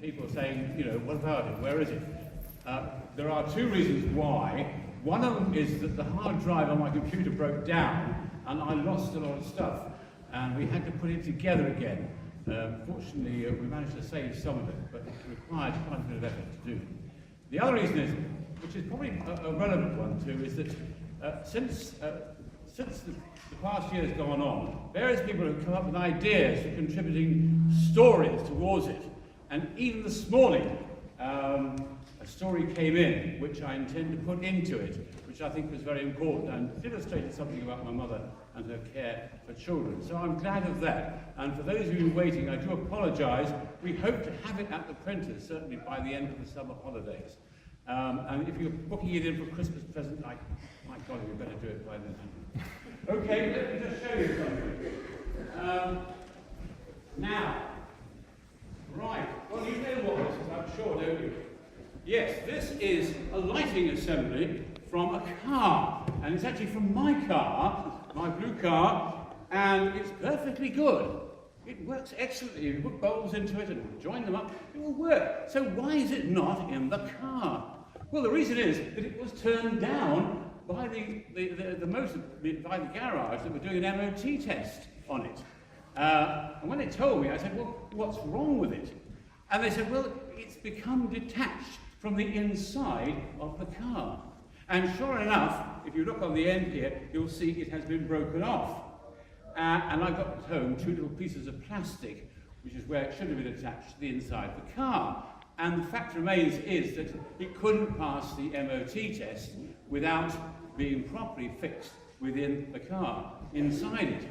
people saying, you know, what about it? Where is it? There are two reasons why. One of them is that the hard drive on my computer broke down and I lost a lot of stuff and we had to put it together again. Fortunately, we managed to save some of it, but it required quite a bit of effort to do. The other reason is, which is probably a relevant one too, is that since the past year has gone on, various people have come up with ideas for contributing stories towards it. And even this morning, a story came in, which I intend to put into it, which I think was very important and illustrated something about my mother and her care for children. So I'm glad of that. And for those of you waiting, I do apologise. We hope to have it at the printers, certainly by the end of the summer holidays. And if you're booking it in for a Christmas present, my God, you better do it by then. Okay, let me just show you something. Now, right, well, you know what this is, I'm sure, don't you? Yes, this is a lighting assembly from a car, and it's actually from my car, my blue car, and it's perfectly good. It works excellently. You put bulbs into it and join them up, it will work. So why is it not in the car? Well, the reason is that it was turned down by the garage that were doing an MOT test on it. And when they told me, I said, well, what's wrong with it? And they said, well, it's become detached from the inside of the car. And sure enough, if you look on the end here, you'll see it has been broken off. And I got at home two little pieces of plastic, which is where it should have been attached to the inside of the car. And the fact remains is that it couldn't pass the MOT test without being properly fixed within the car, inside it.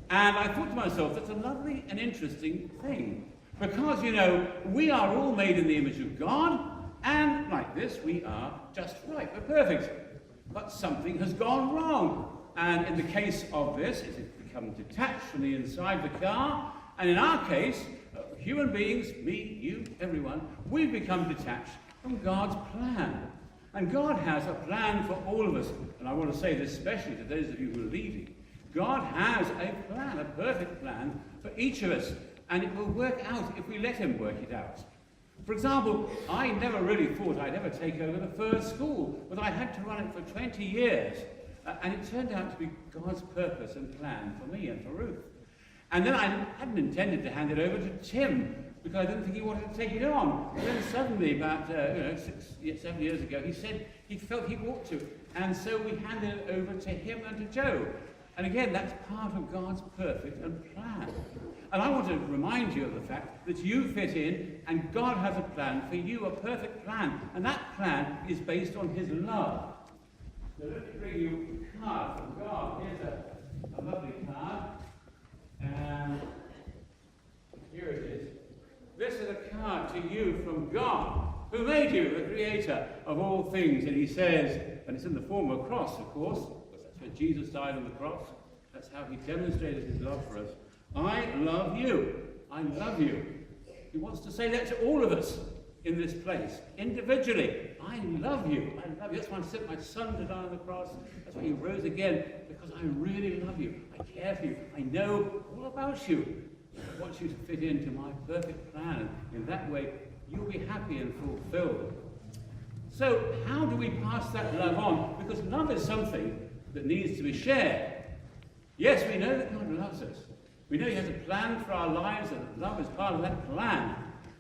And I thought to myself, that's a lovely and interesting thing. Because, you know, we are all made in the image of God, and like this, we are just right, we're perfect. But something has gone wrong. And in the case of this, it has become detached from the inside of the car, and in our case, human beings, me, you, everyone, we've become detached from God's plan. And God has a plan for all of us. And I want to say this especially to those of you who are leaving. God has a plan, a perfect plan for each of us. And it will work out if we let him work it out. For example, I never really thought I'd ever take over the first school, but I had to run it for 20 years. And it turned out to be God's purpose and plan for me and for Ruth. And then I hadn't intended to hand it over to Tim, because I didn't think he wanted to take it on. But then suddenly, about 7 years ago, he said he felt he ought to. And so we handed it over to him and to Joe. And again, that's part of God's perfect plan. And I want to remind you of the fact that you fit in, and God has a plan for you, a perfect plan. And that plan is based on his love. So let me bring you a card from God. Here's a lovely card. And here it is. This is a card to you from God, who made you, the creator of all things. And he says, and it's in the form of a cross, of course, because that's where Jesus died on the cross. That's how he demonstrated his love for us. I love you. I love you. He wants to say that to all of us in this place, individually. I love you. I love you. That's why I sent my son to die on the cross. That's why he rose again, because I really love you. I care for you. I know all about you. I want you to fit into my perfect plan. In that way, you'll be happy and fulfilled. So how do we pass that love on? Because love is something that needs to be shared. Yes, we know that God loves us. We know he has a plan for our lives, and love is part of that plan.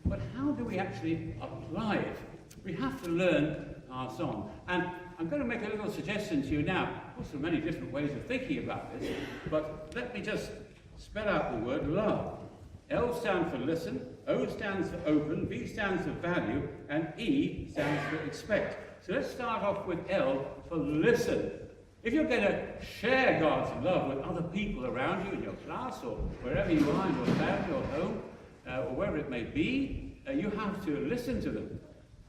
But how do we actually apply it? We have to learn to pass on. And I'm going to make a little suggestion to you now. Of course, there are many different ways of thinking about this, but let me just spell out the word love. L stands for listen, O stands for open, V stands for value, and E stands for expect. So let's start off with L for listen. If you're going to share God's love with other people around you in your class or wherever you are, in your family or home, or wherever it may be, you have to listen to them.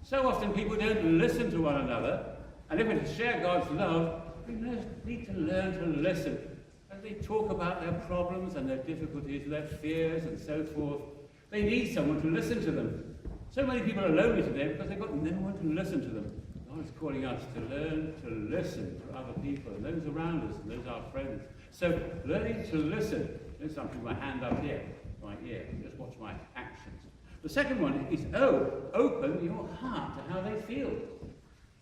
So often people don't listen to one another, and if we're to share God's love, we need to learn to listen. As they talk about their problems and their difficulties, their fears and so forth, they need someone to listen to them. So many people are lonely today because they've got no one to listen to them. God is calling us to learn to listen to other people, and those around us, and those are our friends. So learning to listen. Notice I'm putting my hand up here, right here, just watch my actions. The second one is open your heart to how they feel.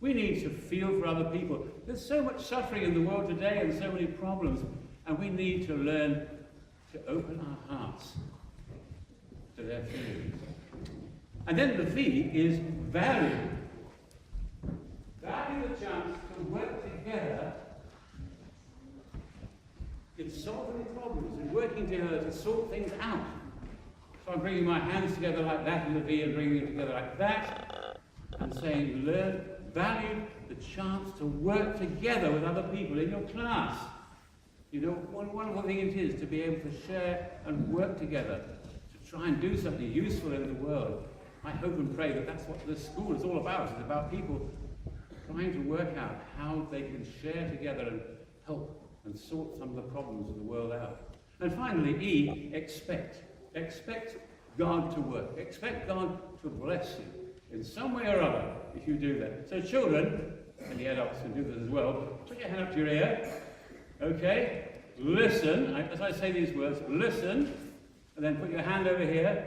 We need to feel for other people. There's so much suffering in the world today and so many problems, and we need to learn to open our hearts to their feelings. And then the V is value. Value the chance to work together in solving problems and working together to sort things out. So I'm bringing my hands together like that in the V and bringing them together like that and saying, value the chance to work together with other people in your class. You know, one wonderful thing it is to be able to share and work together to try and do something useful in the world. I hope and pray that that's what this school is all about. It's about people trying to work out how they can share together and help and sort some of the problems of the world out. And finally, E, expect. Expect God to work. Expect God to bless you in some way or other if you do that. So children, and the adults can do this as well, put your hand up to your ear. Okay? Listen. As I say these words, listen. And then put your hand over here.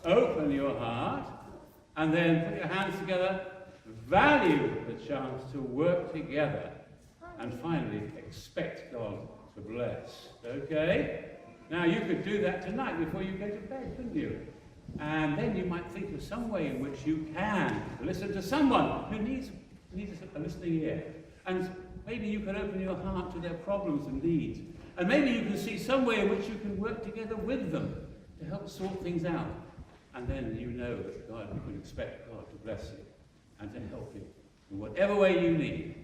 Open your heart. And then put your hands together. Value the chance to work together. And finally, expect God to bless. Okay? Now, you could do that tonight before you go to bed, couldn't you? And then you might think of some way in which you can listen to someone who needs a listening ear. And maybe you can open your heart to their problems and needs. And maybe you can see some way in which you can work together with them to help sort things out. And then you know that you can expect God to bless you and to help you in whatever way you need.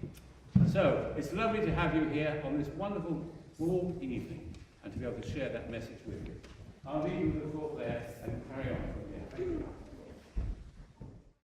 So, it's lovely to have you here on this wonderful, warm evening and to be able to share that message with you. I'll leave you with the thought there and carry on from here. Thank you.